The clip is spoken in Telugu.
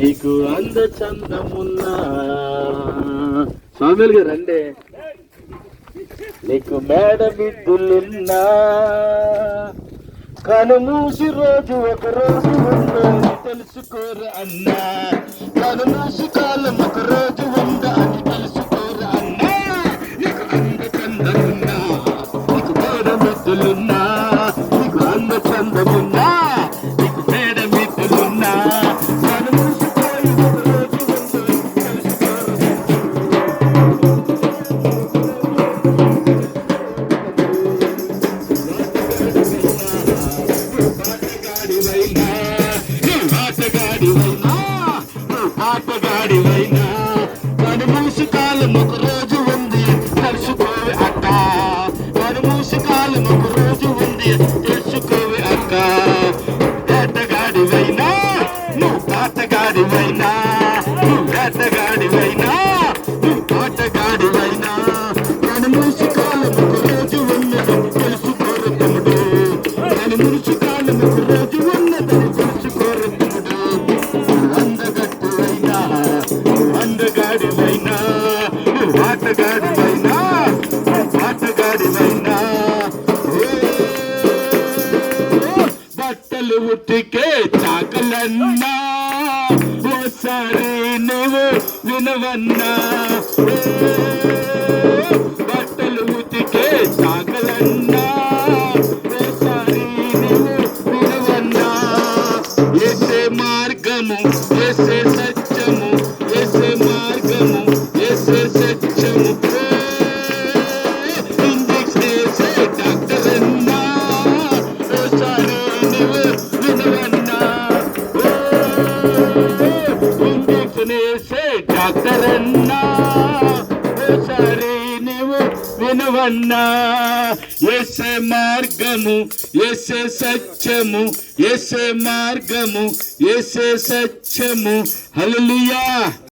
నీకు అంద చందమున్నా స్వామిలు గారు రండి. నీకు మేడ బిద్దులున్నా కను మూసి రోజు ఒక రోజు ఉందని తెలుసుకోరు అన్నా. కను మూసి కాలం ఒక రోజు ఉందా అని తెలుసుకోరు అన్నా. నీకు అంద చందమున్నా, నీకు మేడ బిద్దులున్నా, నీకు అంద చందమున్నా, నీకు మేడ బిద్దులున్నా కను మూసి కాలం ఒక రోజు ఉందని ఆటగాడివైనా కను మూసి కాలం ఒక రోజు ఉంది తెలుసుకోవి అక్క. కను మూసి కాలం ఒక రోజు ఉంది తెలుసుకోవి అక్క. వేటగాడివైనా నువ్వు ఆటగాడివైనా, నువ్వు వేటగాడివైనా నువ్వు ఆటగాడివైనా కను మూసి కాలం ఒక రోజు ఉన్నది తెలుసుకోరు తమ్ముడు. కను మూసి కాలం ఒక రోజు ఉన్నదని తెలుసుకోరు తమ్ముడు. అందగాడివైనా నువ్వు ఆటగాడివైనా, ఆటగాడివైనా బట్టలు ఉతికే చాకలన్నా ఓసారి నువ్వు వినవన్నా. బట్టలు ఉతికే చాకలన్నా ఓసారి నువ్వు వినవన్నా. ఏసే మార్గము, ఏసే సత్యము, ఏసే మార్గము, ఏసే సత్యము. ఇంజెక్షన్ వేసే డాక్టర్ అన్నా ఓసారి నువ్వు వినవన్నా. ఇంజెక్షన్ వేసే డాక్టర్ అన్నా ఓసారి నువ్వు వినవన్నా. ఏసే మార్గము, ఏసే సత్యము, ఏసే మార్గము, ఏసే సత్యము. హల్లెలూయా.